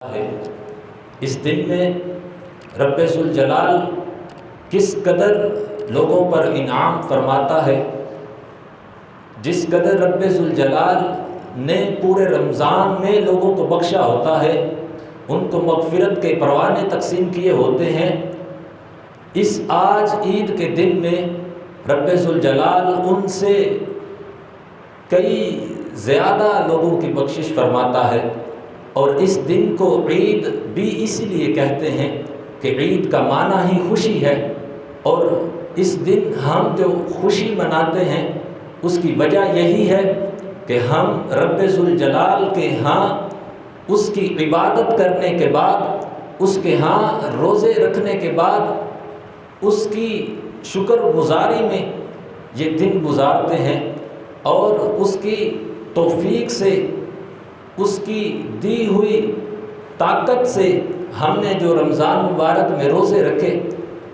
ہے۔ اس دن میں رب ذوالجلال کس قدر لوگوں پر انعام فرماتا ہے، جس قدر رب ذوالجلال نے پورے رمضان میں لوگوں کو بخشا ہوتا ہے، ان کو مغفرت کے پروانے تقسیم کیے ہوتے ہیں۔ اس آج عید کے دن میں رب ذوالجلال ان سے کئی زیادہ لوگوں کی بخشش فرماتا ہے، اور اس دن کو عید بھی اس لیے کہتے ہیں کہ عید کا معنی ہی خوشی ہے، اور اس دن ہم جو خوشی مناتے ہیں اس کی وجہ یہی ہے کہ ہم رب ذوالجلال کے ہاں اس کی عبادت کرنے کے بعد، اس کے ہاں روزے رکھنے کے بعد اس کی شکر گزاری میں یہ دن گزارتے ہیں، اور اس کی توفیق سے، اس کی دی ہوئی طاقت سے ہم نے جو رمضان مبارک میں روزے رکھے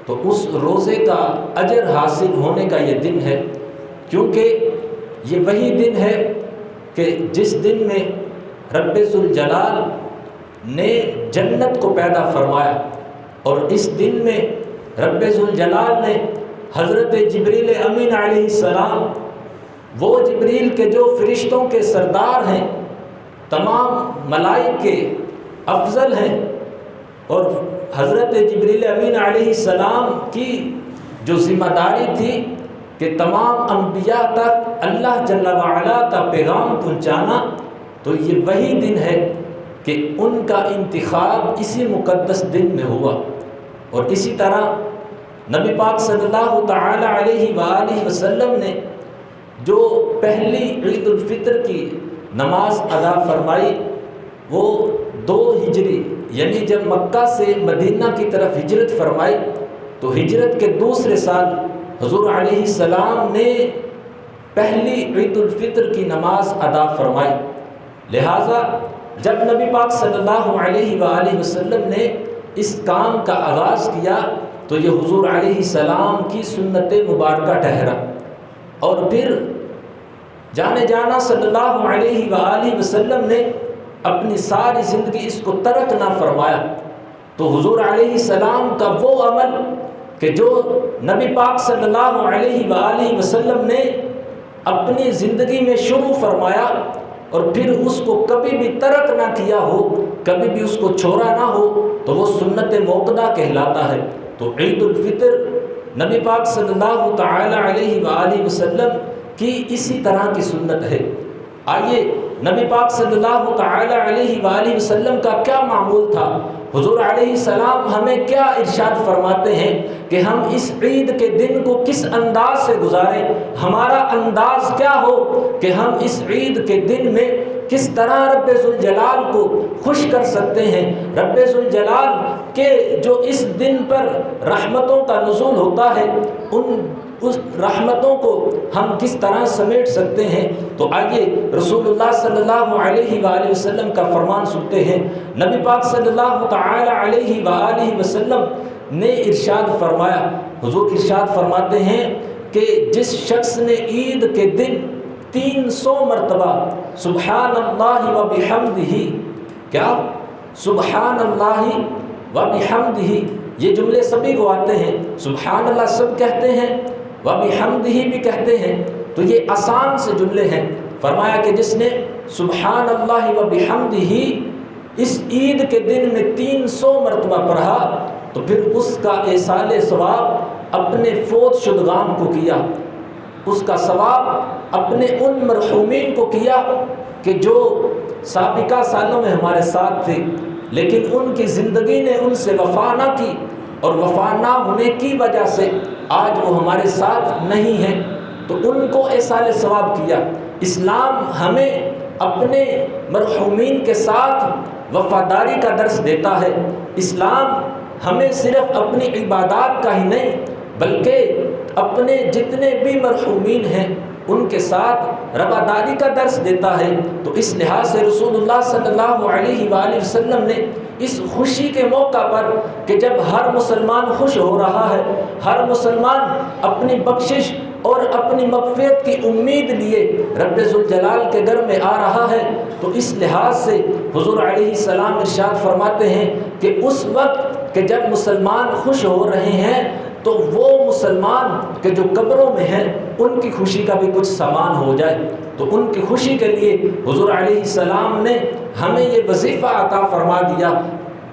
تو اس روزے کا اجر حاصل ہونے کا یہ دن ہے، کیونکہ یہ وہی دن ہے کہ جس دن میں رب ذوالجلال نے جنت کو پیدا فرمایا، اور اس دن میں رب ذوالجلال نے حضرت جبریل امین علیہ السلام، وہ جبریل کے جو فرشتوں کے سردار ہیں، تمام ملائک کے افضل ہیں، اور حضرت جبریل امین علیہ السلام کی جو ذمہ داری تھی کہ تمام انبیاء تک اللہ جل وعلا کا پیغام پہنچانا، تو یہ وہی دن ہے کہ ان کا انتخاب اسی مقدس دن میں ہوا۔ اور اسی طرح نبی پاک صلی اللہ تعالی علیہ وآلہ وسلم نے جو پہلی عید الفطر کی نماز ادا فرمائی، وہ 2 ہجری، یعنی جب مکہ سے مدینہ کی طرف ہجرت فرمائی تو ہجرت کے دوسرے سال حضور علیہ السلام نے پہلی عید الفطر کی نماز ادا فرمائی۔ لہٰذا جب نبی پاک صلی اللہ علیہ وآلہ وسلم نے اس کام کا آغاز کیا تو یہ حضور علیہ السلام کی سنت مبارکہ ٹھہرا، اور پھر جانے جانا صلی اللہ علیہ وآلہ وسلم نے اپنی ساری زندگی اس کو ترک نہ فرمایا، تو حضور علیہ السلام کا وہ عمل کہ جو نبی پاک صلی اللہ علیہ وآلہ وسلم نے اپنی زندگی میں شروع فرمایا اور پھر اس کو کبھی بھی ترک نہ کیا ہو، کبھی بھی اس کو چھوڑا نہ ہو، تو وہ سنت موقدہ کہلاتا ہے۔ تو عید الفطر نبی پاک صلی اللہ تعالی علیہ وآلہ وسلم کی اسی طرح کی سنت ہے۔ آئیے نبی پاک صلی اللہ تعالی علیہ وآلہ وسلم کا کیا معمول تھا، حضور علیہ السلام ہمیں کیا ارشاد فرماتے ہیں کہ ہم اس عید کے دن کو کس انداز سے گزاریں، ہمارا انداز کیا ہو کہ ہم اس عید کے دن میں کس طرح رب ذوالجلال کو خوش کر سکتے ہیں، رب ذوالجلال کے جو اس دن پر رحمتوں کا نزول ہوتا ہے اس رحمتوں کو ہم کس طرح سمیٹ سکتے ہیں۔ تو آئیے رسول اللہ صلی اللہ علیہ وآلہ وسلم کا فرمان سنتے ہیں۔ نبی پاک صلی اللہ تعالی علیہ وآلہ وسلم نے ارشاد فرمایا، حضور ارشاد فرماتے ہیں کہ جس شخص نے عید کے دن 300 مرتبہ سبحان اللہ و بحمدہ، کیا سبحان اللہ و بحمدہ، یہ جملے سبھی کو آتے ہیں، سبحان اللہ سب کہتے ہیں، وَبِحَمْدِهِ بھی کہتے ہیں، تو یہ آسان سے جملے ہیں۔ فرمایا کہ جس نے سبحان اللہ وَبِحَمْدِهِ اس عید کے دن میں 300 مرتبہ پڑھا تو پھر اس کا ایصال ثواب اپنے فوت شدگان کو کیا، اس کا ثواب اپنے ان مرحومین کو کیا کہ جو سابقہ سالوں میں ہمارے ساتھ تھے لیکن ان کی زندگی نے ان سے وفا نہ کی، اور وفا نہ ہونے کی وجہ سے آج وہ ہمارے ساتھ نہیں ہیں، تو ان کو ایصال ثواب کیا۔ اسلام ہمیں اپنے مرحومین کے ساتھ وفاداری کا درس دیتا ہے۔ اسلام ہمیں صرف اپنی عبادات کا ہی نہیں بلکہ اپنے جتنے بھی مرحومین ہیں ان کے ساتھ رواداری کا درس دیتا ہے۔ تو اس لحاظ سے رسول اللہ صلی اللہ علیہ وآلہ وسلم نے اس خوشی کے موقع پر کہ جب ہر مسلمان خوش ہو رہا ہے، ہر مسلمان اپنی بخشش اور اپنی مغفرت کی امید لیے رب ذوالجلال کے گھر میں آ رہا ہے، تو اس لحاظ سے حضور علیہ السلام ارشاد فرماتے ہیں کہ اس وقت کہ جب مسلمان خوش ہو رہے ہیں تو وہ مسلمان کہ جو قبروں میں ہیں ان کی خوشی کا بھی کچھ سامان ہو جائے۔ تو ان کی خوشی کے لیے حضور علیہ السلام نے ہمیں یہ وظیفہ عطا فرما دیا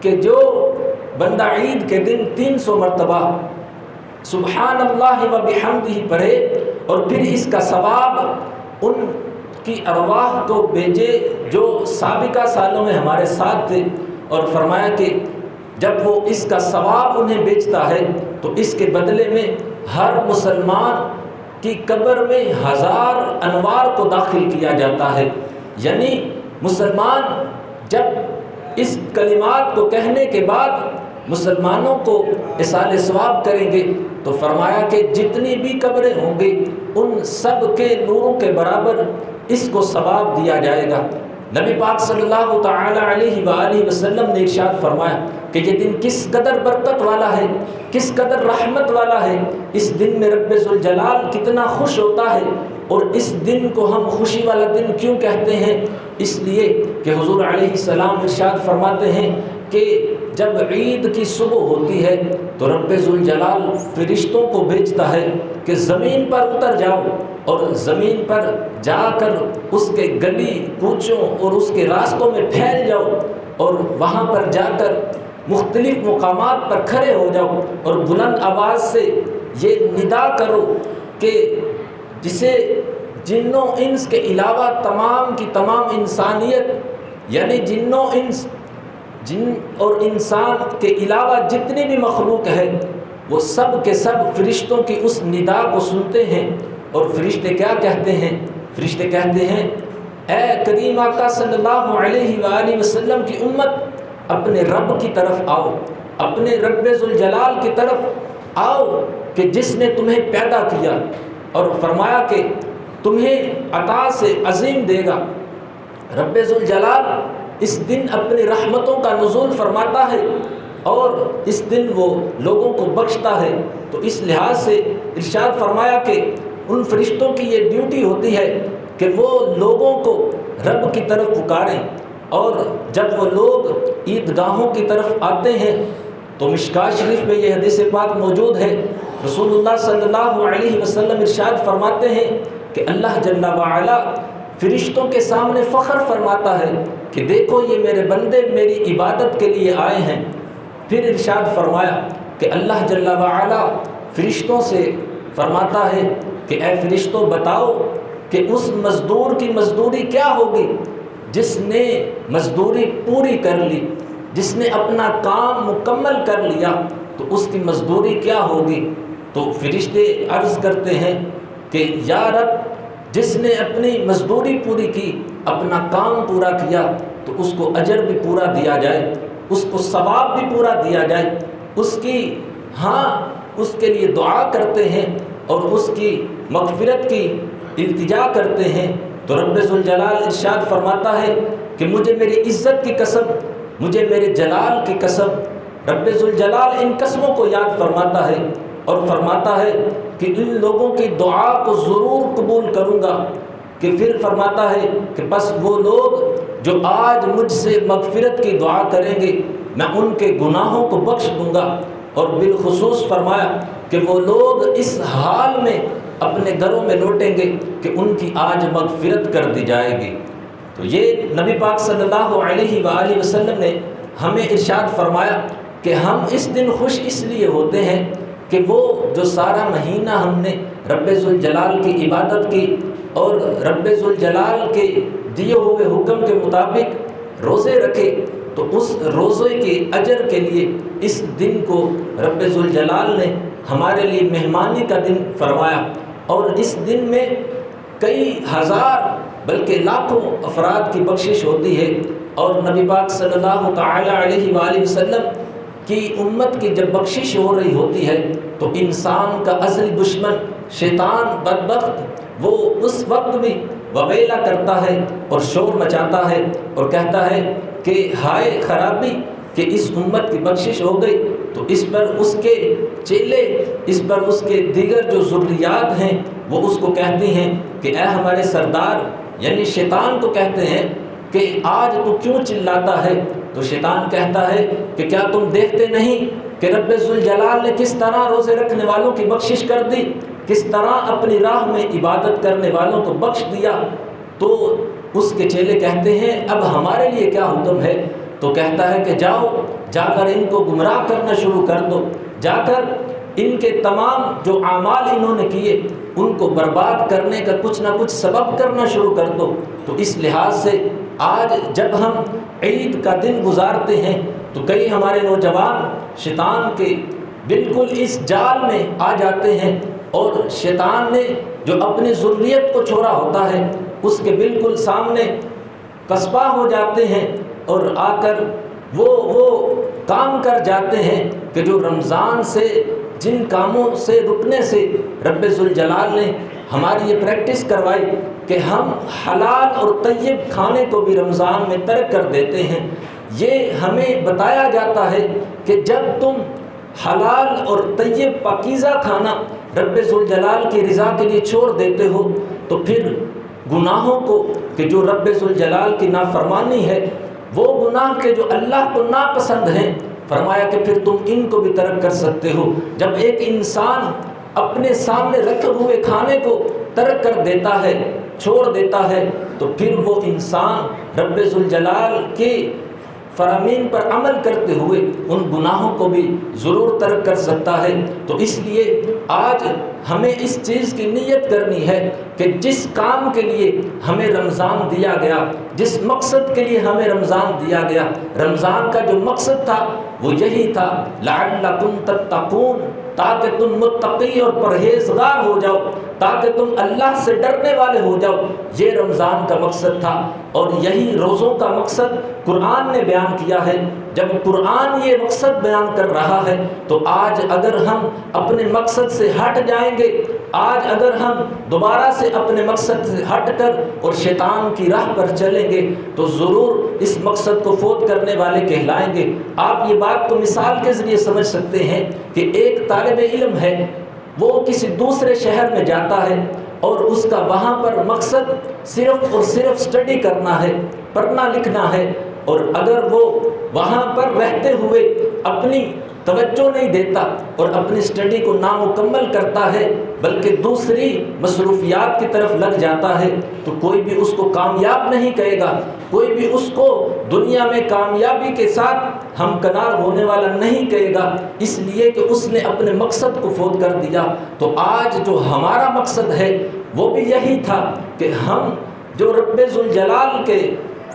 کہ جو بندہ عید کے دن 300 مرتبہ سبحان اللہ و بحمدہ پڑھے اور پھر اس کا ثواب ان کی ارواح کو بھیجے جو سابقہ سالوں میں ہمارے ساتھ تھے، اور فرمایا کہ جب وہ اس کا ثواب انہیں بیچتا ہے تو اس کے بدلے میں ہر مسلمان کی قبر میں 1000 انوار کو داخل کیا جاتا ہے۔ یعنی مسلمان جب اس کلمات کو کہنے کے بعد مسلمانوں کو اصال ثواب کریں گے تو فرمایا کہ جتنی بھی قبریں ہوں گی ان سب کے نوروں کے برابر اس کو ثواب دیا جائے گا۔ نبی پاک صلی اللہ تعالی علیہ وآلہ وسلم نے ارشاد فرمایا کہ یہ دن کس قدر برکت والا ہے، کس قدر رحمت والا ہے، اس دن میں رب ذوالجلال کتنا خوش ہوتا ہے۔ اور اس دن کو ہم خوشی والا دن کیوں کہتے ہیں؟ اس لیے کہ حضور علیہ السلام ارشاد فرماتے ہیں کہ جب عید کی صبح ہوتی ہے تو رب ذوالجلال فرشتوں کو بھیجتا ہے کہ زمین پر اتر جاؤ، اور زمین پر جا کر اس کے گلی کوچوں اور اس کے راستوں میں پھیل جاؤ، اور وہاں پر جا کر مختلف مقامات پر کھڑے ہو جاؤ اور بلند آواز سے یہ ندا کرو کہ جسے جنوں انس کے علاوہ تمام کی تمام انسانیت، یعنی جنوں انس، جن اور انسان کے علاوہ جتنی بھی مخلوق ہے وہ سب کے سب فرشتوں کی اس ندا کو سنتے ہیں۔ اور فرشتے کیا کہتے ہیں؟ فرشتے کہتے ہیں اے کریم آقا صلی اللہ علیہ وآلہ وسلم کی امت، اپنے رب کی طرف آؤ، اپنے رب ذوالجلال کی طرف آؤ کہ جس نے تمہیں پیدا کیا اور فرمایا کہ تمہیں عطا سے عظیم دے گا۔ رب ذوالجلال اس دن اپنی رحمتوں کا نزول فرماتا ہے اور اس دن وہ لوگوں کو بخشتا ہے۔ تو اس لحاظ سے ارشاد فرمایا کہ ان فرشتوں کی یہ ڈیوٹی ہوتی ہے کہ وہ لوگوں کو رب کی طرف پکاریں، اور جب وہ لوگ عیدگاہوں کی طرف آتے ہیں تو مشکوٰۃ شریف میں یہ حدیث پاک موجود ہے، رسول اللہ صلی اللہ علیہ وسلم ارشاد فرماتے ہیں کہ اللہ جل وعلا فرشتوں کے سامنے فخر فرماتا ہے کہ دیکھو یہ میرے بندے میری عبادت کے لیے آئے ہیں۔ پھر ارشاد فرمایا کہ اللہ جل وعلا فرشتوں سے فرماتا ہے کہ اے فرشتوں بتاؤ کہ اس مزدور کی مزدوری کیا ہوگی جس نے مزدوری پوری کر لی، جس نے اپنا کام مکمل کر لیا، تو اس کی مزدوری کیا ہوگی؟ تو فرشتے عرض کرتے ہیں کہ یا رب جس نے اپنی مزدوری پوری کی، اپنا کام پورا کیا، تو اس کو اجر بھی پورا دیا جائے، اس کو ثواب بھی پورا دیا جائے، اس کی اس کے لیے دعا کرتے ہیں اور اس کی مغفرت کی التجا کرتے ہیں۔ تو رب ذوالجلال ارشاد فرماتا ہے کہ مجھے میری عزت کی قسم، مجھے میرے جلال کی قسم، رب ذوالجلال ان قسموں کو یاد فرماتا ہے اور فرماتا ہے کہ ان لوگوں کی دعا کو ضرور قبول کروں گا۔ کہ پھر فرماتا ہے کہ بس وہ لوگ جو آج مجھ سے مغفرت کی دعا کریں گے میں ان کے گناہوں کو بخش دوں گا، اور بالخصوص فرمایا کہ وہ لوگ اس حال میں اپنے گھروں میں لوٹیں گے کہ ان کی آج مغفرت کر دی جائے گی۔ تو یہ نبی پاک صلی اللہ علیہ وآلہ وسلم نے ہمیں ارشاد فرمایا کہ ہم اس دن خوش اس لیے ہوتے ہیں کہ وہ جو سارا مہینہ ہم نے رب ذوالجلال کی عبادت کی اور رب ذوالجلال کے دیے ہوئے حکم کے مطابق روزے رکھے، تو اس روزے کے اجر کے لیے اس دن کو رب ذوالجلال نے ہمارے لیے مہمانی کا دن فرمایا، اور اس دن میں کئی ہزار بلکہ لاکھوں افراد کی بخشش ہوتی ہے۔ اور نبی پاک صلی اللہ تعالی علیہ وآلہ وسلم کی امت کی جب بخشش ہو رہی ہوتی ہے تو انسان کا اصلی دشمن شیطان بدبخت وہ اس وقت بھی وویلا کرتا ہے اور شور مچاتا ہے اور کہتا ہے کہ ہائے خرابی کہ اس امت کی بخشش ہو گئی، تو اس پر اس کے چیلے، اس پر اس کے دیگر جو ذریات ہیں وہ اس کو کہتی ہیں کہ اے ہمارے سردار، یعنی شیطان کو کہتے ہیں کہ آج تو کیوں چلاتا ہے؟ تو شیطان کہتا ہے کہ کیا تم دیکھتے نہیں کہ رب ذوالجلال نے کس طرح روزے رکھنے والوں کی بخشش کر دی، کس طرح اپنی راہ میں عبادت کرنے والوں کو بخش دیا؟ تو اس کے چیلے کہتے ہیں اب ہمارے لیے کیا حکم ہے؟ تو کہتا ہے کہ جاؤ، جا کر ان کو گمراہ کرنا شروع کر دو، جا کر ان کے تمام جو اعمال انہوں نے کیے ان کو برباد کرنے کا کچھ نہ کچھ سبب کرنا شروع کر دو۔ تو اس لحاظ سے آج جب ہم عید کا دن گزارتے ہیں تو کئی ہمارے نوجوان شیطان کے بالکل اس جال میں آ جاتے ہیں، اور شیطان نے جو اپنی ذریت کو چھوڑا ہوتا ہے اس کے بالکل سامنے قصبہ ہو جاتے ہیں، اور آ کر وہ کام کر جاتے ہیں کہ جو رمضان سے، جن کاموں سے رکنے سے رب ذوالجلال نے ہماری یہ پریکٹس کروائی کہ ہم حلال اور طیب کھانے کو بھی رمضان میں ترک کر دیتے ہیں۔ یہ ہمیں بتایا جاتا ہے کہ جب تم حلال اور طیب پاکیزہ کھانا رب ذوالجلال کی رضا کے لیے چھوڑ دیتے ہو تو پھر گناہوں کو کہ جو رب ذوالجلال کی نافرمانی ہے، وہ گناہ کے جو اللہ کو ناپسند ہیں، فرمایا کہ پھر تم ان کو بھی ترک کر سکتے ہو۔ جب ایک انسان اپنے سامنے رکھے ہوئے کھانے کو ترک کر دیتا ہے، چھوڑ دیتا ہے، تو پھر وہ انسان رب ذوالجلال کے فرامین پر عمل کرتے ہوئے ان گناہوں کو بھی ضرور ترک کر سکتا ہے۔ تو اس لیے آج ہمیں اس چیز کی نیت کرنی ہے کہ جس کام کے لیے ہمیں رمضان دیا گیا، جس مقصد کے لیے ہمیں رمضان دیا گیا، رمضان کا جو مقصد تھا وہ یہی تھا لعلکم تتقون، تاکہ تم متقی اور پرہیزگار ہو جاؤ، تاکہ تم اللہ سے ڈرنے والے ہو جاؤ۔ یہ رمضان کا مقصد تھا، اور یہی روزوں کا مقصد قرآن نے بیان کیا ہے۔ جب قرآن یہ مقصد بیان کر رہا ہے تو آج اگر ہم اپنے مقصد سے ہٹ جائیں گے، آج اگر ہم دوبارہ سے اپنے مقصد سے ہٹ کر اور شیطان کی راہ پر چلیں گے تو ضرور اس مقصد کو فوت کرنے والے کہلائیں گے۔ آپ یہ بات کو مثال کے ذریعے سمجھ سکتے ہیں کہ ایک طالب علم ہے، وہ کسی دوسرے شہر میں جاتا ہے اور اس کا وہاں پر مقصد صرف اور صرف اسٹڈی کرنا ہے، پڑھنا لکھنا ہے، اور اگر وہ وہاں پر رہتے ہوئے اپنی توجہ نہیں دیتا اور اپنی اسٹڈی کو نامکمل کرتا ہے بلکہ دوسری مصروفیات کی طرف لگ جاتا ہے، تو کوئی بھی اس کو کامیاب نہیں کہے گا، کوئی بھی اس کو دنیا میں کامیابی کے ساتھ ہمکنار ہونے والا نہیں کہے گا، اس لیے کہ اس نے اپنے مقصد کو فوت کر دیا۔ تو آج جو ہمارا مقصد ہے وہ بھی یہی تھا کہ ہم جو رب ذوالجلال کے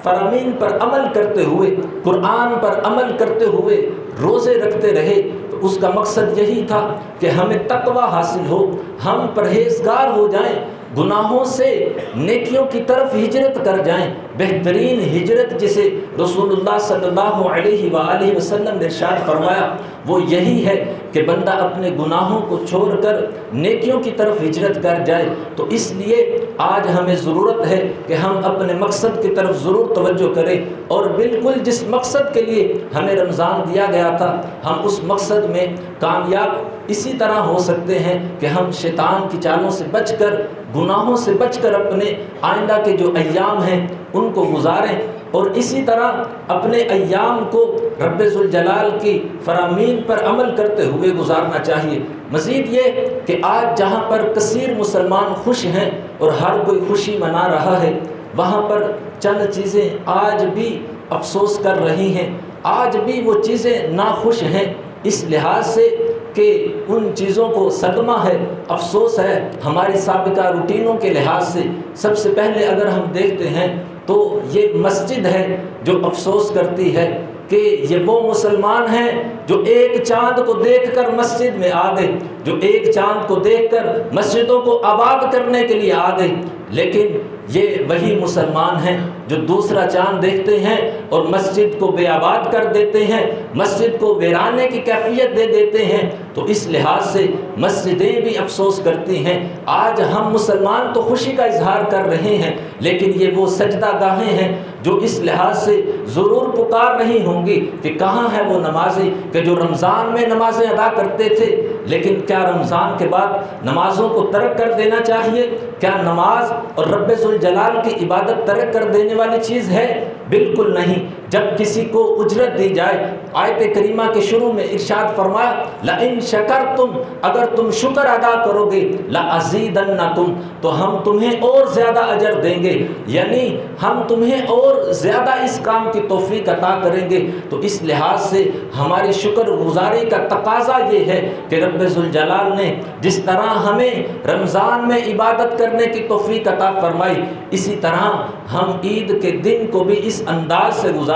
فرامین پر عمل کرتے ہوئے، قرآن پر عمل کرتے ہوئے روزے رکھتے رہے، تو اس کا مقصد یہی تھا کہ ہمیں تقوی حاصل ہو، ہم پرہیزگار ہو جائیں، گناہوں سے نیکیوں کی طرف ہجرت کر جائیں۔ بہترین ہجرت جسے رسول اللہ صلی اللہ علیہ وآلہ وسلم نے ارشاد فرمایا وہ یہی ہے کہ بندہ اپنے گناہوں کو چھوڑ کر نیکیوں کی طرف ہجرت کر جائے۔ تو اس لیے آج ہمیں ضرورت ہے کہ ہم اپنے مقصد کی طرف ضرور توجہ کریں، اور بالکل جس مقصد کے لیے ہمیں رمضان دیا گیا تھا ہم اس مقصد میں کامیاب اسی طرح ہو سکتے ہیں کہ ہم شیطان کی چالوں سے بچ کر، گناہوں سے بچ کر اپنے آئندہ کے جو ایام ہیں ان کو گزاریں، اور اسی طرح اپنے ایام کو رب ذوالجلال کی فرامین پر عمل کرتے ہوئے گزارنا چاہیے۔ مزید یہ کہ آج جہاں پر کثیر مسلمان خوش ہیں اور ہر کوئی خوشی منا رہا ہے، وہاں پر چند چیزیں آج بھی افسوس کر رہی ہیں، آج بھی وہ چیزیں ناخوش ہیں، اس لحاظ سے کہ ان چیزوں کو صدمہ ہے، افسوس ہے ہماری سابقہ روٹینوں کے لحاظ سے۔ سب سے پہلے اگر ہم دیکھتے ہیں تو یہ مسجد ہے جو افسوس کرتی ہے کہ یہ وہ مسلمان ہیں جو ایک چاند کو دیکھ کر مسجد میں آ گئے، جو ایک چاند کو دیکھ کر مسجدوں کو آباد کرنے کے لیے آ گئے، لیکن یہ وہی مسلمان ہیں جو دوسرا چاند دیکھتے ہیں اور مسجد کو بے آباد کر دیتے ہیں، مسجد کو ویرانے کی کیفیت دے دیتے ہیں۔ تو اس لحاظ سے مسجدیں بھی افسوس کرتی ہیں۔ آج ہم مسلمان تو خوشی کا اظہار کر رہے ہیں، لیکن یہ وہ سجدہ گاہیں ہیں جو اس لحاظ سے ضرور پکار رہی ہوں گی کہ کہاں ہے وہ نمازی کہ جو رمضان میں نمازیں ادا کرتے تھے، لیکن کیا رمضان کے بعد نمازوں کو ترک کر دینا چاہیے؟ کیا نماز اور رب ذوالجلال کی عبادت ترک کر دینے والی چیز ہے؟ بالکل نہیں۔ جب کسی کو اجرت دی جائے، آیت کریمہ کے شروع میں ارشاد فرمایا لَإِن شَكَرْتُمْ، اگر تم شکر ادا کرو گے، لَأَزِيدَنَّكُمْ، تو ہم تمہیں اور زیادہ اجر دیں گے، یعنی ہم تمہیں اور زیادہ اس کام کی توفیق عطا کریں گے۔ تو اس لحاظ سے ہماری شکر گزاری کا تقاضا یہ ہے کہ رب ذوالجلال نے جس طرح ہمیں رمضان میں عبادت کرنے کی توفیق عطا فرمائی، اسی طرح ہم عید کے دن کو بھی اس انداز سے گزاریں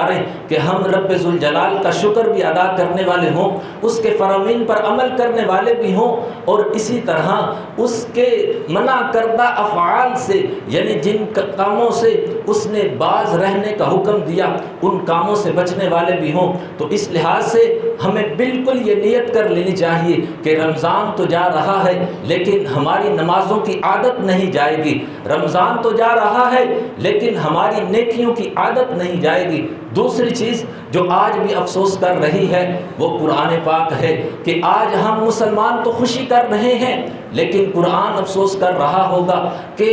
کہ ہم رب ذوالجلال کا شکر بھی ادا کرنے والے ہوں، اس کے فرامین پر عمل کرنے والے بھی ہوں، اور اسی طرح اس کے منع کردہ افعال سے، یعنی جن کاموں سے اس نے باز رہنے کا حکم دیا ان کاموں سے بچنے والے بھی ہوں۔ تو اس لحاظ سے ہمیں بالکل یہ نیت کر لینی چاہیے کہ رمضان تو جا رہا ہے لیکن ہماری نمازوں کی عادت نہیں جائے گی، رمضان تو جا رہا ہے لیکن ہماری نیکیوں کی عادت نہیں جائے گی۔ دوسری چیز جو آج بھی افسوس کر رہی ہے وہ قرآن پاک ہے کہ آج ہم مسلمان تو خوشی کر رہے ہیں، لیکن قرآن افسوس کر رہا ہوگا کہ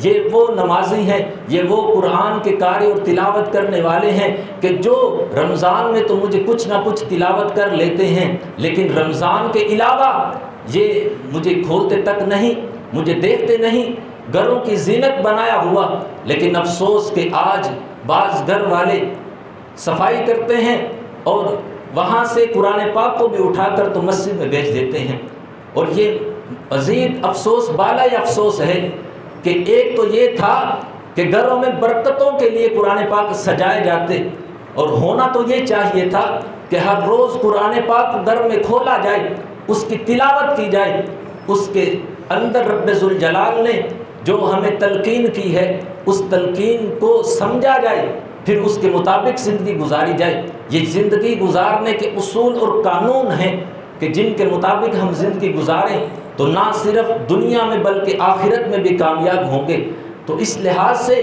یہ وہ نمازی ہیں، یہ وہ قرآن کے قاری اور تلاوت کرنے والے ہیں کہ جو رمضان میں تو مجھے کچھ نہ کچھ تلاوت کر لیتے ہیں، لیکن رمضان کے علاوہ یہ مجھے کھولتے تک نہیں، مجھے دیکھتے نہیں، گھروں کی زینت بنایا ہوا۔ لیکن افسوس کہ آج بعض گھر والے صفائی کرتے ہیں اور وہاں سے قرآن پاک کو بھی اٹھا کر تو مسجد میں بیچ دیتے ہیں۔ اور یہ مزید افسوس بالا افسوس ہے کہ ایک تو یہ تھا کہ گھروں میں برکتوں کے لیے قرآن پاک سجائے جاتے، اور ہونا تو یہ چاہیے تھا کہ ہر روز قرآن پاک گھر میں کھولا جائے، اس کی تلاوت کی جائے، اس کے اندر رب ذوالجلال نے جو ہمیں تلقین کی ہے اس تلقین کو سمجھا جائے، پھر اس کے مطابق زندگی گزاری جائے۔ یہ زندگی گزارنے کے اصول اور قانون ہیں کہ جن کے مطابق ہم زندگی گزاریں تو نہ صرف دنیا میں بلکہ آخرت میں بھی کامیاب ہوں گے۔ تو اس لحاظ سے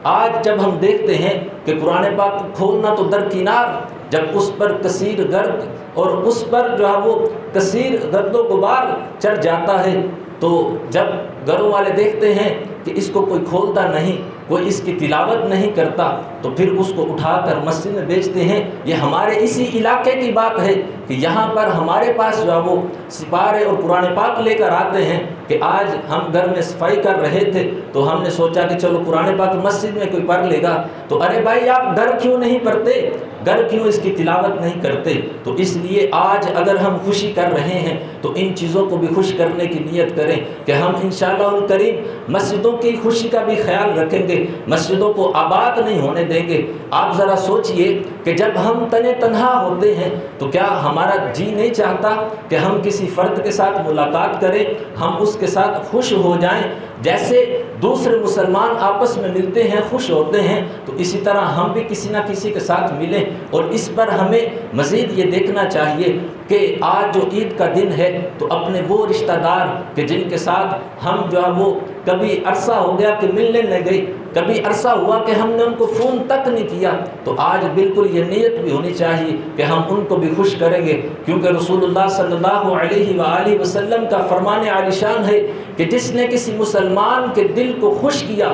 آج جب ہم دیکھتے ہیں کہ قرآن پاک کھولنا تو درکنار، جب اس پر کثیر گرد اور اس پر جو ہے وہ کثیر گرد و غبار چڑھ جاتا ہے، تو جب گھروں والے دیکھتے ہیں کہ اس کو کوئی کھولتا نہیں، کوئی اس کی تلاوت نہیں کرتا، تو پھر اس کو اٹھا کر مسجد میں بیچتے ہیں۔ یہ ہمارے اسی علاقے کی بات ہے کہ یہاں پر ہمارے پاس جو ہے وہ سپارے اور قرآن پاک لے کر آتے ہیں کہ آج ہم گھر میں صفائی کر رہے تھے تو ہم نے سوچا کہ چلو قرآن پاک مسجد میں کوئی پڑھ لے گا، تو ارے بھائی آپ گھر کیوں نہیں پڑھتے، گھر کیوں اس کی تلاوت نہیں کرتے؟ تو اس لیے آج اگر ہم خوشی کر رہے ہیں تو ان چیزوں کو بھی خوش کرنے کی نیت کریں کہ ہم انشاءاللہ الکریم مسجدوں کی خوشی کا بھی خیال رکھیں گے، مسجدوں کو آباد نہیں ہونے دیں گے۔ آپ ذرا سوچئے کہ جب ہم تنہا ہوتے ہیں تو کیا ہمارا جی نہیں چاہتا کہ ہم کسی فرد کے ساتھ ملاقات کریں، ہم اس کے ساتھ خوش ہو جائیں؟ جیسے دوسرے مسلمان آپس میں ملتے ہیں خوش ہوتے ہیں، تو اسی طرح ہم بھی کسی نہ کسی کے ساتھ ملیں۔ اور اس پر ہمیں مزید یہ دیکھنا چاہیے کہ آج جو عید کا دن ہے تو اپنے وہ رشتہ دار کہ جن کے ساتھ ہم جو ہے وہ کبھی عرصہ ہو گیا کہ ملنے نہ گئے، کبھی عرصہ ہوا کہ ہم نے ان کو فون تک نہیں کیا، تو آج بالکل یہ نیت بھی ہونی چاہیے کہ ہم ان کو بھی خوش کریں گے، کیونکہ رسول اللہ صلی اللہ علیہ وآلہ وسلم کا فرمان عالی شان ہے کہ جس نے کسی مسلمان کے دل کو خوش کیا،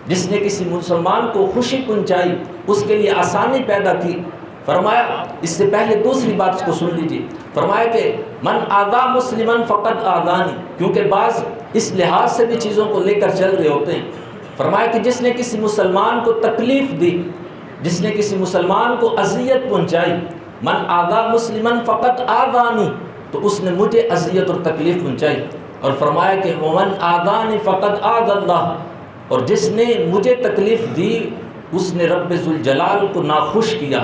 جس نے کسی مسلمان کو خوشی پہنچائی، اس کے لیے آسانی پیدا کی۔ فرمایا اس سے پہلے دوسری بات کو سن لیجیے، فرمایا کہ من آذا مسلمن فقد آذانی، کیونکہ بعض اس لحاظ سے بھی چیزوں کو لے کر چل رہے ہوتے ہیں۔ فرمایا کہ جس نے کسی مسلمان کو تکلیف دی، جس نے کسی مسلمان کو اذیت پہنچائی، من آذا مسلمن فقد آذانی، تو اس نے مجھے اذیت اور تکلیف پہنچائی۔ اور فرمایا کہ ومن آذانی فقد آذ اللہ، اور جس نے مجھے تکلیف دی اس نے رب ذوالجلال کو ناخوش کیا۔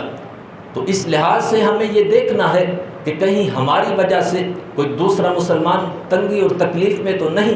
تو اس لحاظ سے ہمیں یہ دیکھنا ہے کہ کہیں ہماری وجہ سے کوئی دوسرا مسلمان تنگی اور تکلیف میں تو نہیں،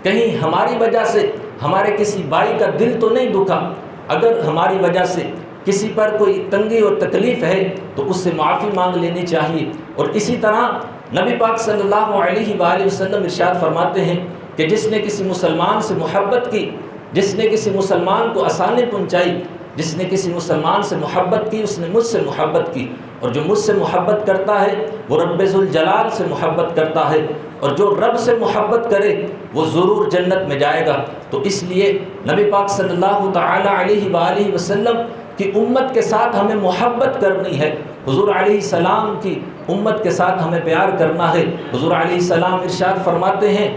کہیں ہماری وجہ سے ہمارے کسی بھائی کا دل تو نہیں دکھا، اگر ہماری وجہ سے کسی پر کوئی تنگی اور تکلیف ہے تو اس سے معافی مانگ لینی چاہیے۔ اور اسی طرح نبی پاک صلی اللہ علیہ وآلہ وسلم ارشاد فرماتے ہیں کہ جس نے کسی مسلمان سے محبت کی، جس نے کسی مسلمان کو آسانی پہنچائی، جس نے کسی مسلمان سے محبت کی، اس نے مجھ سے محبت کی، اور جو مجھ سے محبت کرتا ہے وہ رب ذوالجلال سے محبت کرتا ہے، اور جو رب سے محبت کرے وہ ضرور جنت میں جائے گا۔ تو اس لیے نبی پاک صلی اللہ تعالی علیہ وآلہ وسلم کی امت کے ساتھ ہمیں محبت کرنی ہے، حضور علیہ السلام کی امت کے ساتھ ہمیں پیار کرنا ہے۔ حضور علیہ السلام ارشاد فرماتے ہیں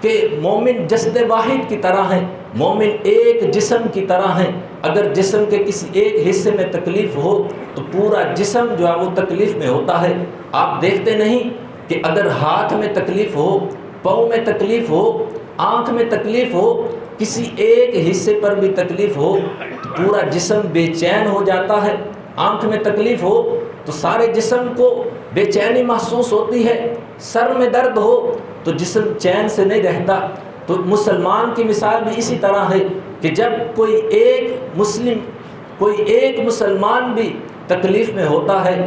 کہ مومن جسد واحد کی طرح ہیں، مومن ایک جسم کی طرح ہیں، اگر جسم کے کسی ایک حصے میں تکلیف ہو تو پورا جسم جو ہے وہ تکلیف میں ہوتا ہے۔ آپ دیکھتے نہیں کہ اگر ہاتھ میں تکلیف ہو، پاؤں میں تکلیف ہو، آنکھ میں تکلیف ہو، کسی ایک حصے پر بھی تکلیف ہو تو پورا جسم بے چین ہو جاتا ہے۔ آنکھ میں تکلیف ہو تو سارے جسم کو بے چینی محسوس ہوتی ہے، سر میں درد ہو تو جسم چین سے نہیں رہتا۔ تو مسلمان کی مثال بھی اسی طرح ہے کہ جب کوئی ایک مسلمان بھی تکلیف میں ہوتا ہے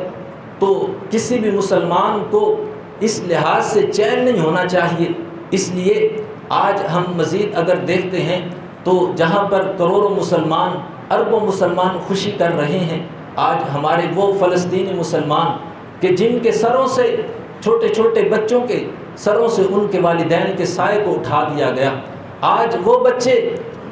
تو کسی بھی مسلمان کو اس لحاظ سے چین نہیں ہونا چاہیے۔ اس لیے آج ہم مزید اگر دیکھتے ہیں تو جہاں پر کروڑوں مسلمان، اربوں مسلمان خوشی کر رہے ہیں، آج ہمارے وہ فلسطینی مسلمان کہ جن کے سروں سے، چھوٹے چھوٹے بچوں کے سروں سے ان کے والدین کے سائے کو اٹھا دیا گیا، آج وہ بچے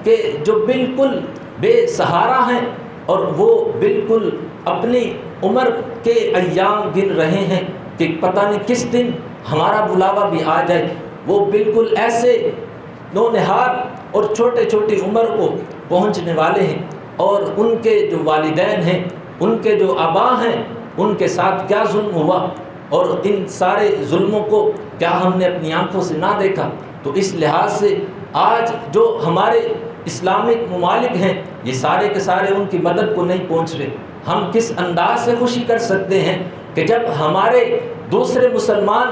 کہ جو بالکل بے سہارا ہیں اور وہ بالکل اپنی عمر کے ایام گن رہے ہیں کہ پتہ نہیں کس دن ہمارا بلاوا بھی آ جائے، وہ بالکل ایسے نونہار اور چھوٹے چھوٹی عمر کو پہنچنے والے ہیں، اور ان کے جو والدین ہیں، ان کے جو آبا ہیں، ان کے ساتھ کیا ظلم ہوا، اور ان سارے ظلموں کو کیا ہم نے اپنی آنکھوں سے نہ دیکھا۔ تو اس لحاظ سے آج جو ہمارے اسلامک ممالک ہیں یہ سارے کے سارے ان کی مدد کو نہیں پہنچ رہے۔ ہم کس انداز سے خوشی کر سکتے ہیں کہ جب ہمارے دوسرے مسلمان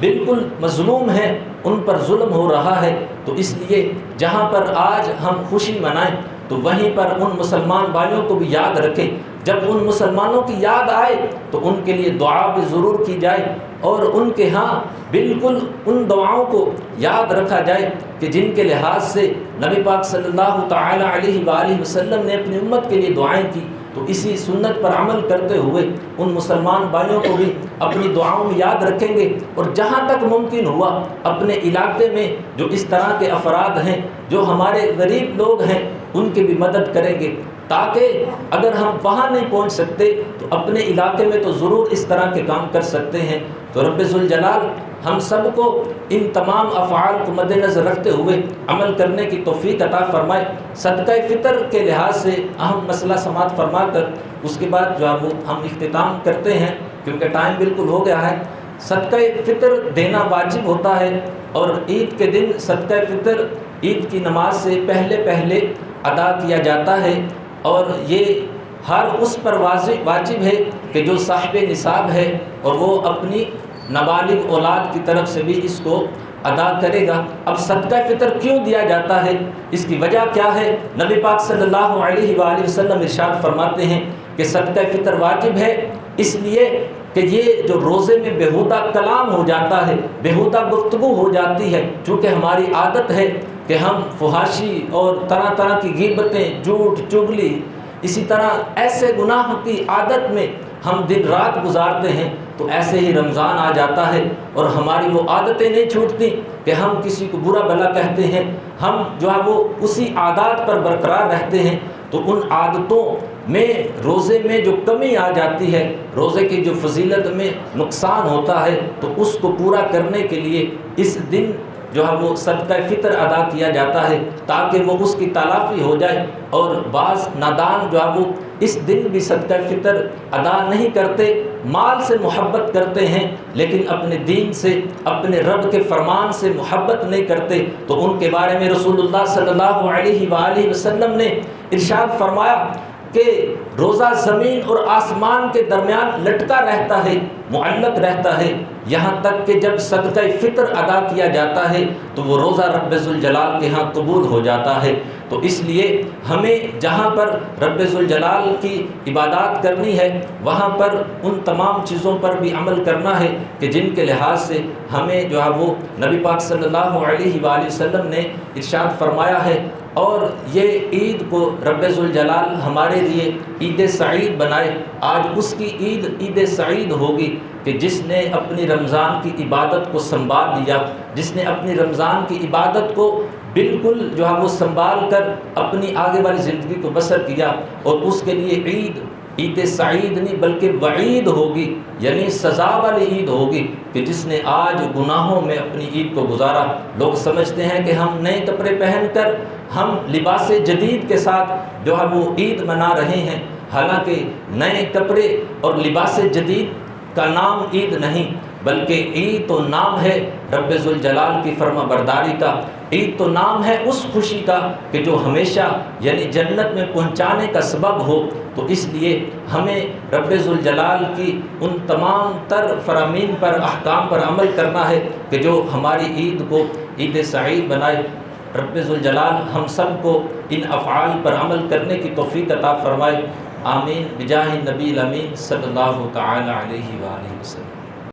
بالکل مظلوم ہیں، ان پر ظلم ہو رہا ہے۔ تو اس لیے جہاں پر آج ہم خوشی منائیں تو وہیں پر ان مسلمان بھائیوں کو بھی یاد رکھیں، جب ان مسلمانوں کی یاد آئے تو ان کے لیے دعا بھی ضرور کی جائے، اور ان کے ہاں بالکل ان دعاؤں کو یاد رکھا جائے کہ جن کے لحاظ سے نبی پاک صلی اللہ تعالی علیہ وآلہ وسلم نے اپنی امت کے لیے دعائیں کی۔ تو اسی سنت پر عمل کرتے ہوئے ان مسلمان بھائیوں کو بھی اپنی دعاؤں میں یاد رکھیں گے، اور جہاں تک ممکن ہوا اپنے علاقے میں جو اس طرح کے افراد ہیں، جو ہمارے غریب لوگ ہیں، ان کی بھی مدد کریں گے، تاکہ اگر ہم وہاں نہیں پہنچ سکتے تو اپنے علاقے میں تو ضرور اس طرح کے کام کر سکتے ہیں۔ تو رب ذوالجلال ہم سب کو ان تمام افعال کو مد نظر رکھتے ہوئے عمل کرنے کی توفیق عطا فرمائے۔ صدقہ فطر کے لحاظ سے اہم مسئلہ سماعت فرما کر اس کے بعد جو ہے وہ ہم اختتام کرتے ہیں، کیونکہ ٹائم بالکل ہو گیا ہے۔ صدقہ فطر دینا واجب ہوتا ہے، اور عید کے دن صدقہ فطر عید کی نماز سے پہلے ادا کیا جاتا ہے، اور یہ ہر اس پر واجب ہے کہ جو صاحب نصاب ہے اور وہ اپنی نابالغ اولاد کی طرف سے بھی اس کو ادا کرے گا۔ اب صدقہ فطر کیوں دیا جاتا ہے، اس کی وجہ کیا ہے؟ نبی پاک صلی اللہ علیہ وآلہ وسلم ارشاد فرماتے ہیں کہ صدقہ فطر واجب ہے اس لیے کہ یہ جو روزے میں بیہودہ کلام ہو جاتا ہے، بیہودہ گفتگو ہو جاتی ہے، چونکہ ہماری عادت ہے کہ ہم فحاشی اور طرح طرح کی غیبتیں، جھوٹ، چغلی، اسی طرح ایسے گناہ کی عادت میں ہم دن رات گزارتے ہیں۔ تو ایسے ہی رمضان آ جاتا ہے اور ہماری وہ عادتیں نہیں چھوٹتی کہ ہم کسی کو برا بھلا کہتے ہیں، ہم جو ہے وہ اسی عادات پر برقرار رہتے ہیں۔ تو ان عادتوں میں روزے میں جو کمی آ جاتی ہے، روزے کی جو فضیلت میں نقصان ہوتا ہے، تو اس کو پورا کرنے کے لیے اس دن جو ہے وہ صدقہ فطر ادا کیا جاتا ہے، تاکہ وہ اس کی تلافی ہو جائے۔ اور بعض نادان جو ہے وہ اس دن بھی صدقہ فطر ادا نہیں کرتے، مال سے محبت کرتے ہیں لیکن اپنے دین سے، اپنے رب کے فرمان سے محبت نہیں کرتے۔ تو ان کے بارے میں رسول اللہ صلی اللہ علیہ وآلہ وسلم نے ارشاد فرمایا کہ روزہ زمین اور آسمان کے درمیان لٹکا رہتا ہے، معلق رہتا ہے، یہاں تک کہ جب صدقہ فطر ادا کیا جاتا ہے تو وہ روزہ رب ذوالجلال کے ہاں قبول ہو جاتا ہے۔ تو اس لیے ہمیں جہاں پر رب ذوالجلال کی عبادات کرنی ہے وہاں پر ان تمام چیزوں پر بھی عمل کرنا ہے کہ جن کے لحاظ سے ہمیں جو ہے وہ نبی پاک صلی اللہ علیہ وآلہ وسلم نے ارشاد فرمایا ہے۔ اور یہ عید کو رب ذوالجلال ہمارے لیے عید سعید بنائے۔ آج اس کی عید سعید ہوگی کہ جس نے اپنی رمضان کی عبادت کو سنبھال لیا، جس نے اپنی رمضان کی عبادت کو بالکل جو ہے وہ سنبھال کر اپنی آگے والی زندگی کو بسر کیا، اور اس کے لیے عید سعید نہیں بلکہ وعید ہوگی، یعنی سزا والی عید ہوگی کہ جس نے آج گناہوں میں اپنی عید کو گزارا۔ لوگ سمجھتے ہیں کہ ہم نئے کپڑے پہن کر ہم لباس جدید کے ساتھ جو ہے وہ عید منا رہے ہیں، حالانکہ نئے کپڑے اور لباس جدید کا نام عید نہیں، بلکہ عید تو نام ہے رب ذوالجلال کی فرما برداری کا، عید تو نام ہے اس خوشی کا کہ جو ہمیشہ یعنی جنت میں پہنچانے کا سبب ہو۔ تو اس لیے ہمیں رب ذوالجلال کی ان تمام تر فرامین پر، احکام پر عمل کرنا ہے کہ جو ہماری عید کو عید سعید بنائے۔ رب ذوالجلال ہم سب کو ان افعال پر عمل کرنے کی توفیق عطا فرمائے، آمین بجاہ النبی الامین صلی اللہ تعالی علیہ وآلہ وسلم۔